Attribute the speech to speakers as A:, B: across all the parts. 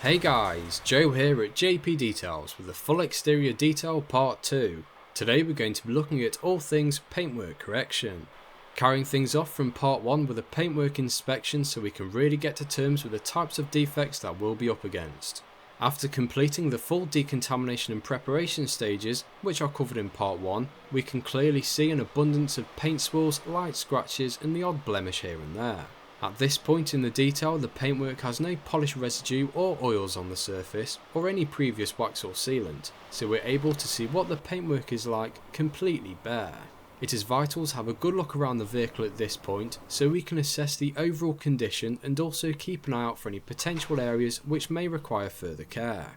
A: Hey guys, Joe here at JP Details with the full exterior detail part 2. Today we're going to be looking at all things paintwork correction. Carrying things off from part 1 with a paintwork inspection so we can really get to terms with the types of defects that we'll be up against. After completing the full decontamination and preparation stages, which are covered in part 1, we can clearly see an abundance of paint swirls, light scratches and the odd blemish here and there. At this point in the detail, the paintwork has no polish residue or oils on the surface or any previous wax or sealant, so we're able to see what the paintwork is like completely bare. It is vital to have a good look around the vehicle at this point so we can assess the overall condition and also keep an eye out for any potential areas which may require further care.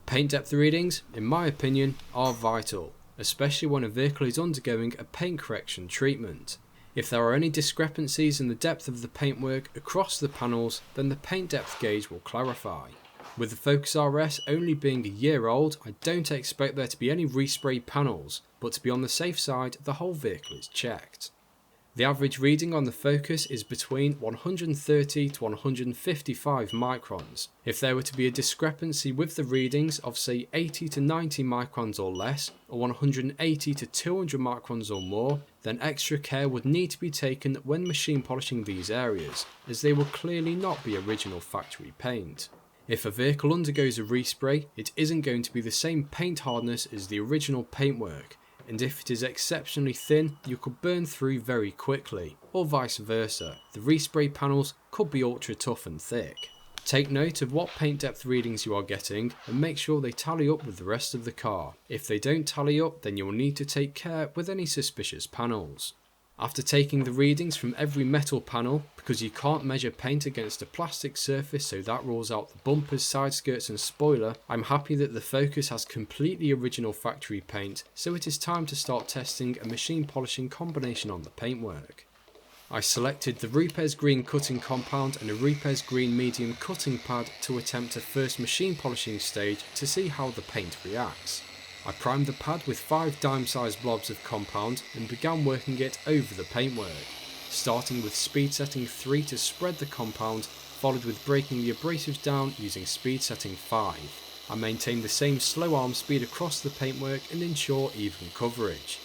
A: Paint depth readings, in my opinion, are vital, especially when a vehicle is undergoing a paint correction treatment. If there are any discrepancies in the depth of the paintwork across the panels, then the paint depth gauge will clarify. With the Focus RS only being a year old, I don't expect there to be any respray panels, but to be on the safe side, the whole vehicle is checked. The average reading on the Focus is between 130 to 155 microns. If there were to be a discrepancy with the readings of say 80 to 90 microns or less, or 180 to 200 microns or more, then extra care would need to be taken when machine polishing these areas, as they will clearly not be original factory paint. If a vehicle undergoes a respray, it isn't going to be the same paint hardness as the original paintwork, and if it is exceptionally thin, you could burn through very quickly, or vice versa. The respray panels could be ultra tough and thick. Take note of what paint depth readings you are getting and make sure they tally up with the rest of the car. If they don't tally up, then you will need to take care with any suspicious panels. After taking the readings from every metal panel, because you can't measure paint against a plastic surface so that rules out the bumpers, side skirts and spoiler, I'm happy that the Focus has completely original factory paint, so it is time to start testing a machine polishing combination on the paintwork. I selected the Rupes Green cutting compound and a Rupes Green medium cutting pad to attempt a first machine polishing stage to see how the paint reacts. I primed the pad with 5 dime-sized blobs of compound and began working it over the paintwork, starting with speed setting 3 to spread the compound, followed with breaking the abrasives down using speed setting 5. I maintained the same slow arm speed across the paintwork and ensure even coverage.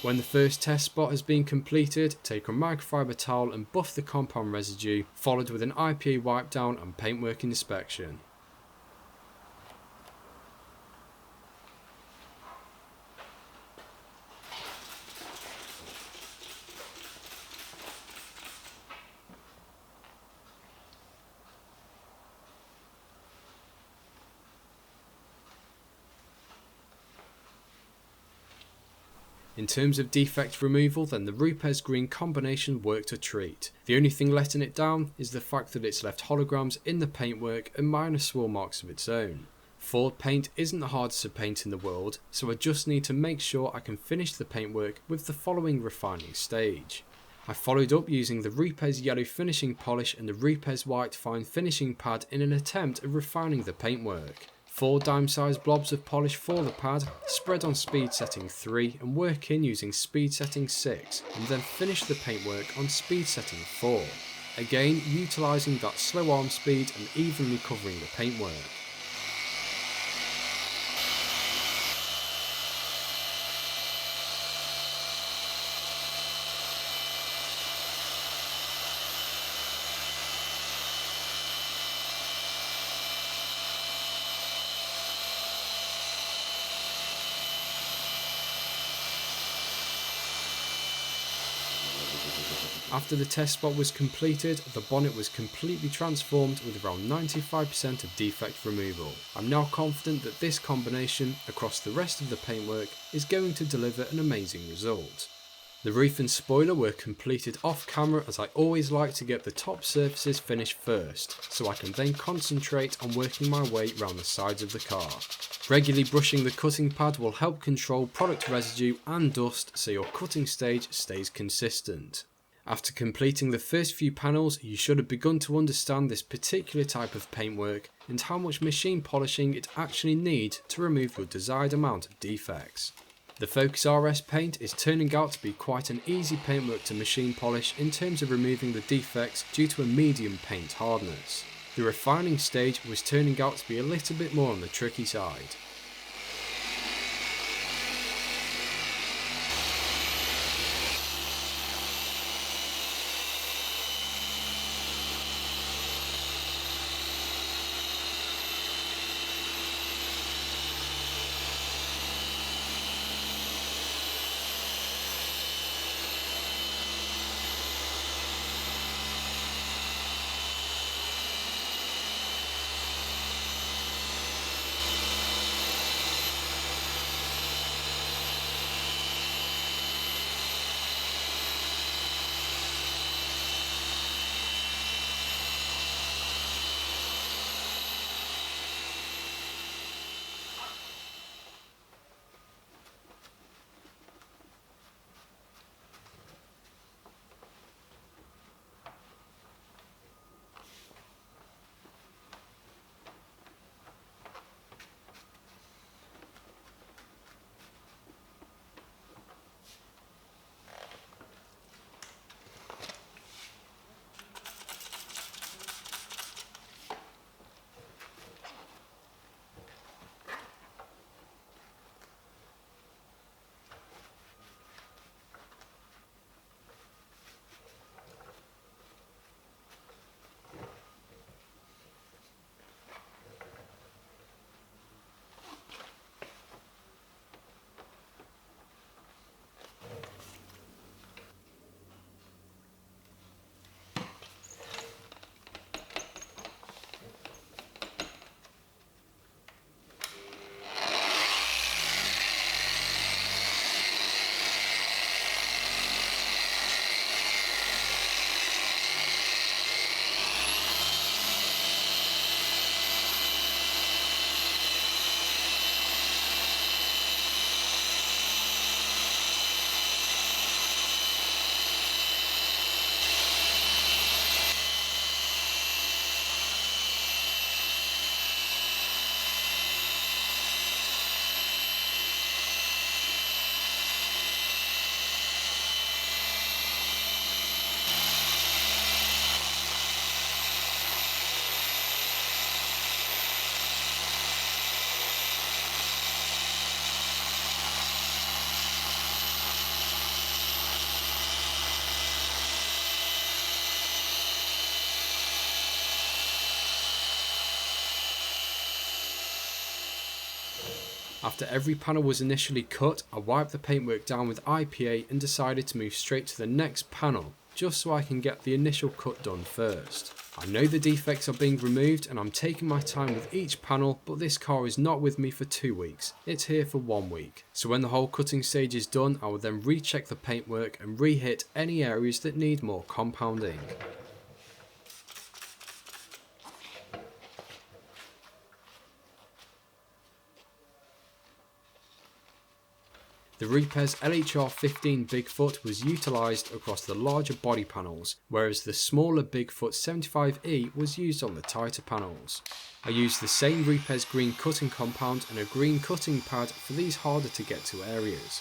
A: When the first test spot has been completed, take a microfiber towel and buff the compound residue, followed with an IPA wipe down and paintwork inspection. In terms of defect removal, then the Rupes Green combination worked a treat. The only thing letting it down is the fact that it's left holograms in the paintwork and minor swirl marks of its own. Ford paint isn't the hardest to paint in the world, so I just need to make sure I can finish the paintwork with the following refining stage. I followed up using the Rupes Yellow finishing polish and the Rupes White fine finishing pad in an attempt at refining the paintwork. 4 dime-sized blobs of polish for the pad, spread on speed setting 3 and work in using speed setting 6, and then finish the paintwork on speed setting 4. Again utilising that slow arm speed and evenly covering the paintwork. After the test spot was completed, the bonnet was completely transformed with around 95% of defect removal. I'm now confident that this combination across the rest of the paintwork is going to deliver an amazing result. The roof and spoiler were completed off camera, as I always like to get the top surfaces finished first, so I can then concentrate on working my way around the sides of the car. Regularly brushing the cutting pad will help control product residue and dust so your cutting stage stays consistent. After completing the first few panels, you should have begun to understand this particular type of paintwork and how much machine polishing it actually needs to remove your desired amount of defects. The Focus RS paint is turning out to be quite an easy paintwork to machine polish in terms of removing the defects due to a medium paint hardness. The refining stage was turning out to be a little bit more on the tricky side. After every panel was initially cut, I wiped the paintwork down with IPA and decided to move straight to the next panel, just so I can get the initial cut done first. I know the defects are being removed and I'm taking my time with each panel, but this car is not with me for 2 weeks, it's here for 1 week. So when the whole cutting stage is done, I will then recheck the paintwork and re-hit any areas that need more compounding. The Repes LHR15 Bigfoot was utilised across the larger body panels, whereas the smaller Bigfoot 75E was used on the tighter panels. I used the same Repes green cutting compound and a green cutting pad for these harder to get to areas.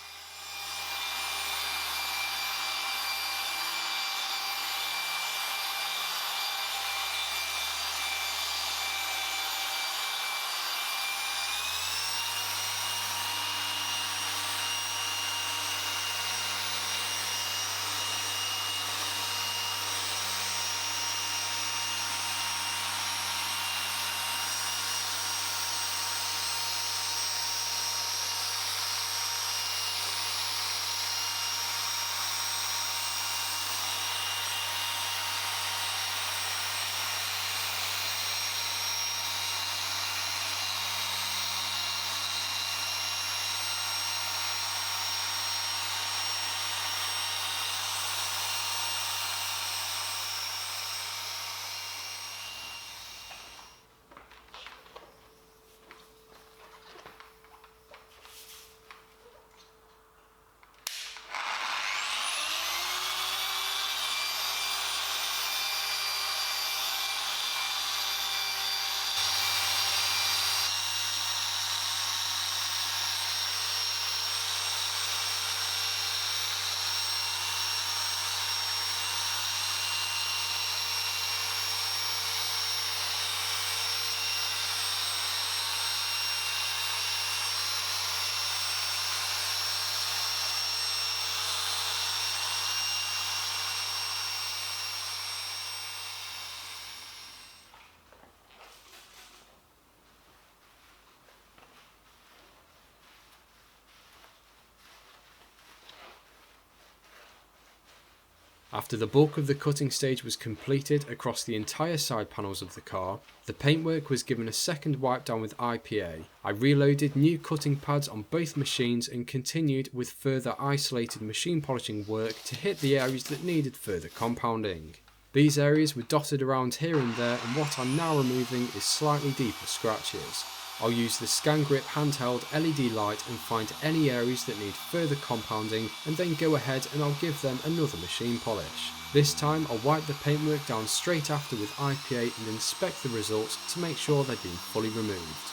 A: After the bulk of the cutting stage was completed across the entire side panels of the car, the paintwork was given a second wipe down with IPA. I reloaded new cutting pads on both machines and continued with further isolated machine polishing work to hit the areas that needed further compounding. These areas were dotted around here and there, and what I'm now removing is slightly deeper scratches. I'll use the Scan Grip handheld LED light and find any areas that need further compounding, and then go ahead and I'll give them another machine polish. This time I'll wipe the paintwork down straight after with IPA and inspect the results to make sure they've been fully removed.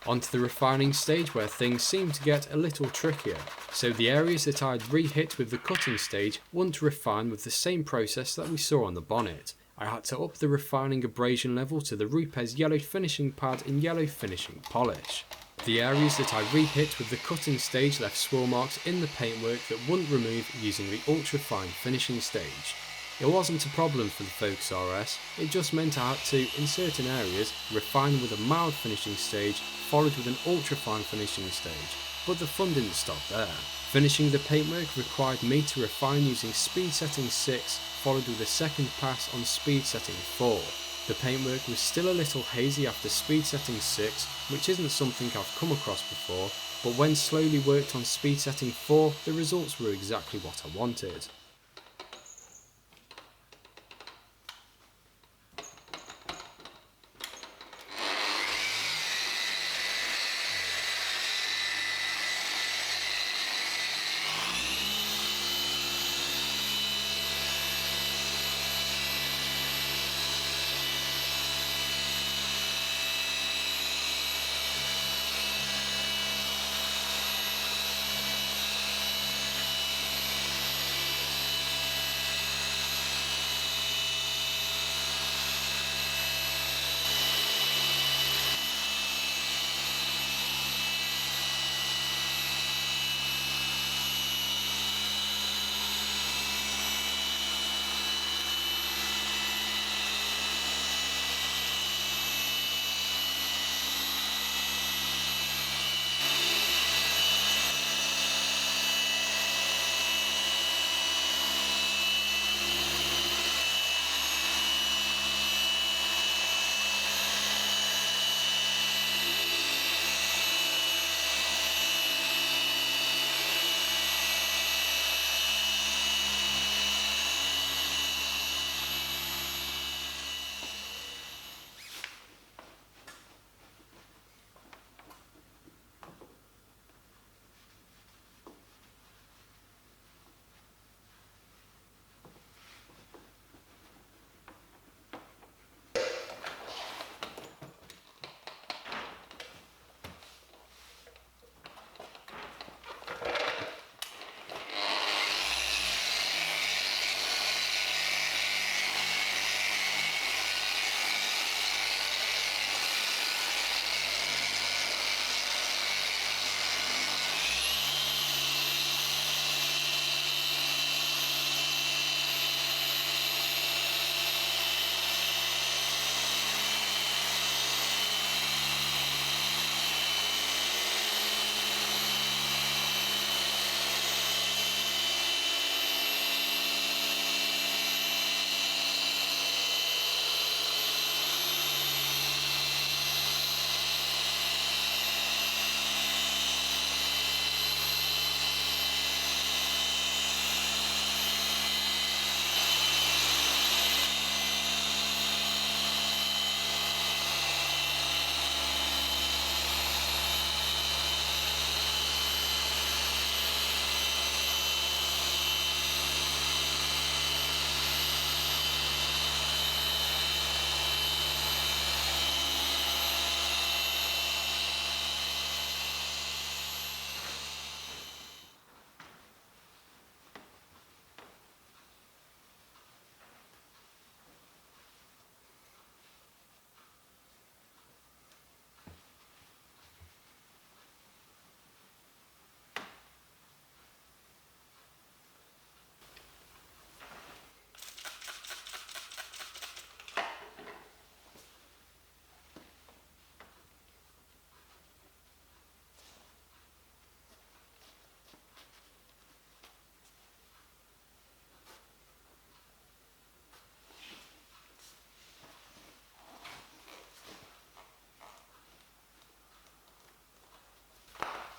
A: Onto the refining stage, where things seem to get a little trickier. So the areas that I'd re-hit with the cutting stage wouldn't refine with the same process that we saw on the bonnet. I had to up the refining abrasion level to the Rupes yellow finishing pad in yellow finishing polish. The areas that I re-hit with the cutting stage left swirl marks in the paintwork that wouldn't remove using the ultra fine finishing stage. It wasn't a problem for the Focus RS, it just meant I had to, in certain areas, refine with a mild finishing stage followed with an ultra fine finishing stage, but the fun didn't stop there. Finishing the paintwork required me to refine using speed setting 6 followed with a second pass on speed setting 4. The paintwork was still a little hazy after speed setting 6, which isn't something I've come across before, but when slowly worked on speed setting 4, the results were exactly what I wanted.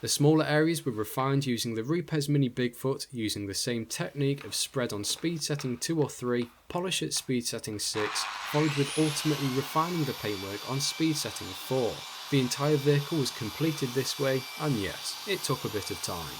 A: The smaller areas were refined using the Rupes Mini Bigfoot, using the same technique of spread on speed setting 2 or 3, polish at speed setting 6, followed with ultimately refining the paintwork on speed setting 4. The entire vehicle was completed this way, and yes, it took a bit of time.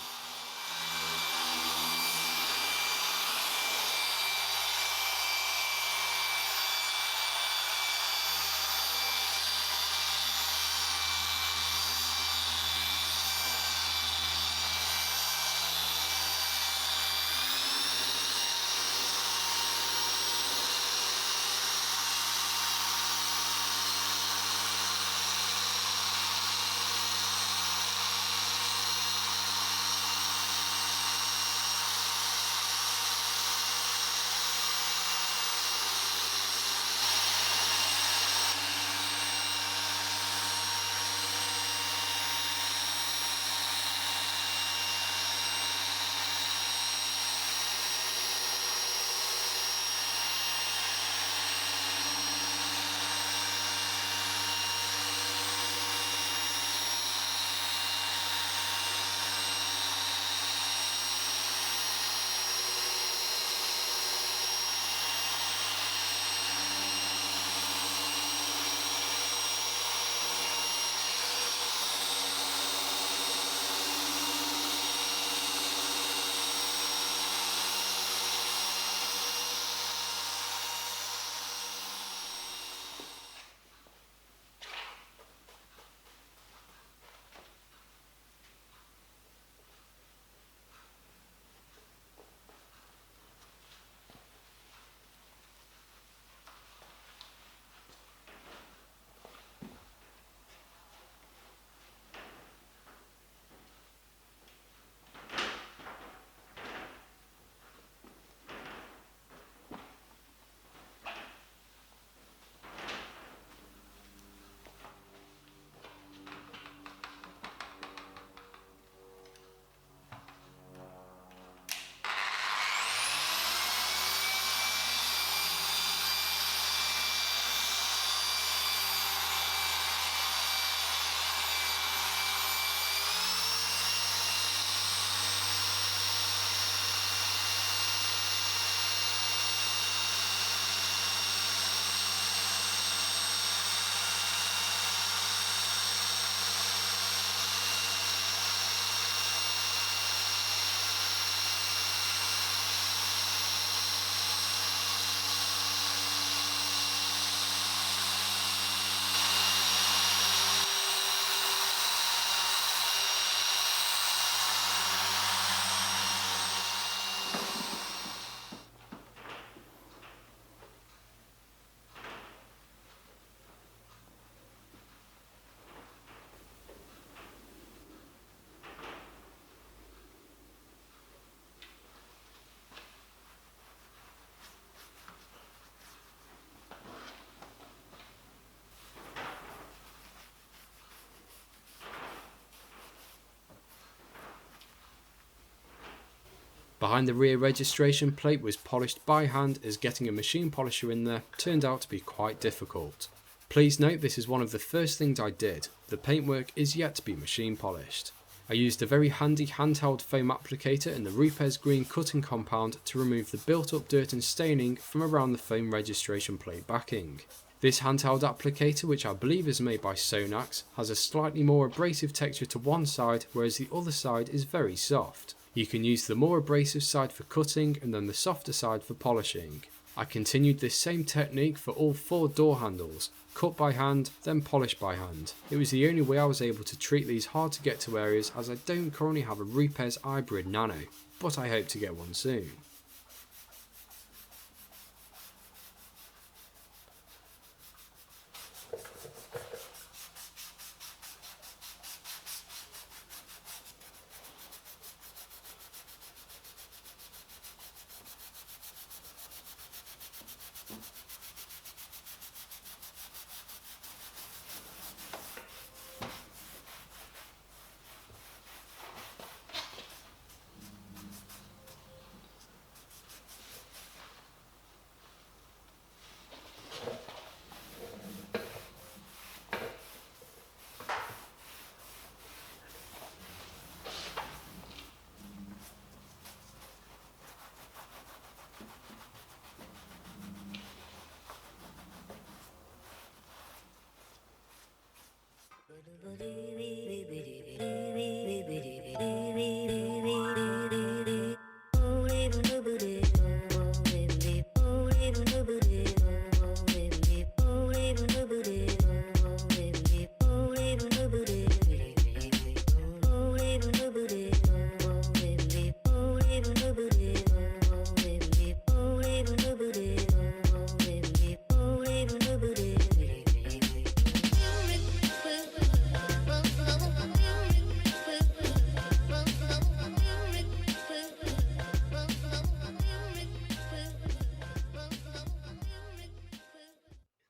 A: Behind the rear registration plate was polished by hand, as getting a machine polisher in there turned out to be quite difficult. Please note this is one of the first things I did. The paintwork is yet to be machine polished. I used a very handy handheld foam applicator and the Rupes green cutting compound to remove the built up dirt and staining from around the foam registration plate backing. This handheld applicator, which I believe is made by Sonax, has a slightly more abrasive texture to one side, whereas the other side is very soft. You can use the more abrasive side for cutting and then the softer side for polishing. I continued this same technique for all 4 door handles, cut by hand, then polished by hand. It was the only way I was able to treat these hard to get to areas, as I don't currently have a Rupes Hybrid Nano, but I hope to get one soon.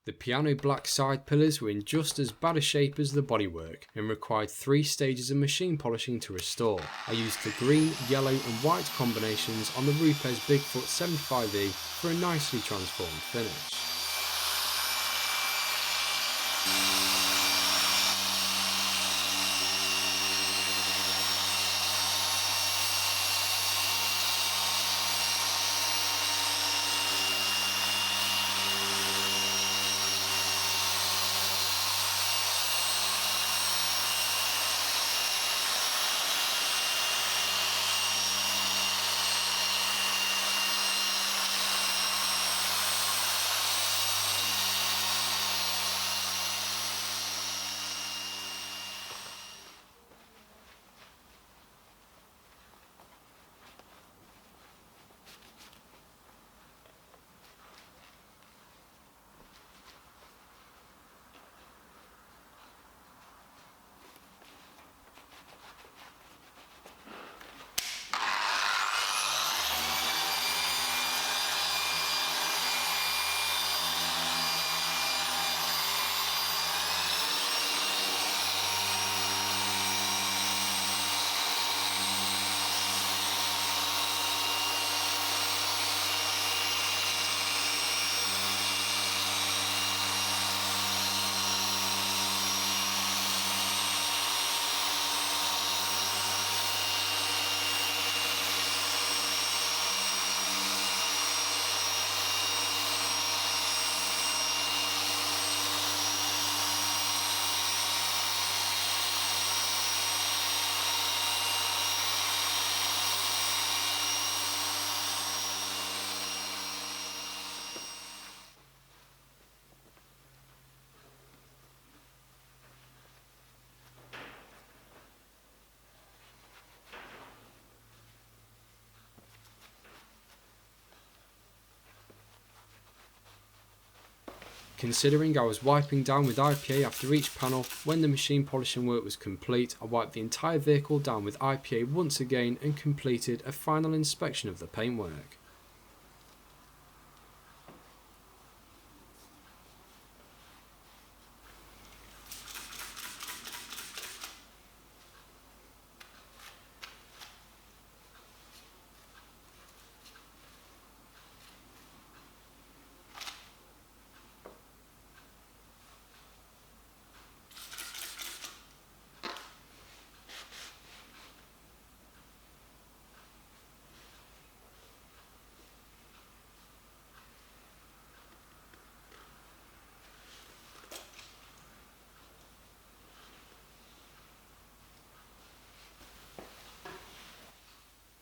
A: The piano black side pillars were in just as bad a shape as the bodywork and required 3 stages of machine polishing to restore. I used the green, yellow and white combinations on the Rupes Bigfoot 75E for a nicely transformed finish. Considering I was wiping down with IPA after each panel, when the machine polishing work was complete, I wiped the entire vehicle down with IPA once again and completed a final inspection of the paintwork.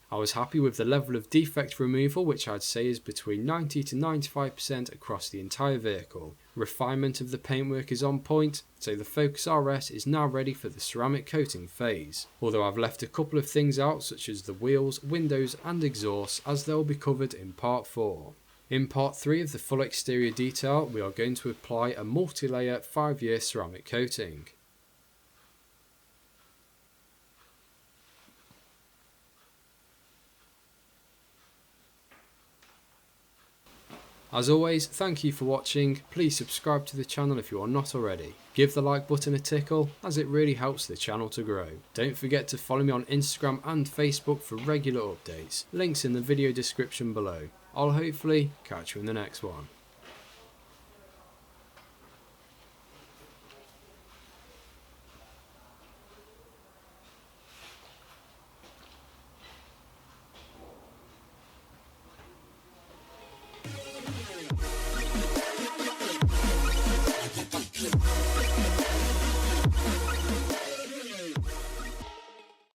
A: I was happy with the level of defect removal, which I'd say is between 90 to 95% across the entire vehicle. Refinement of the paintwork is on point, so the Focus RS is now ready for the ceramic coating phase. Although I've left a couple of things out, such as the wheels, windows and exhaust, as they'll be covered in part 4. In part 3 of the full exterior detail, we are going to apply a multi-layer 5-year ceramic coating. As always, thank you for watching. Please subscribe to the channel if you are not already. Give the like button a tickle, as it really helps the channel to grow. Don't forget to follow me on Instagram and Facebook for regular updates. Links in the video description below. I'll hopefully catch you in the next one.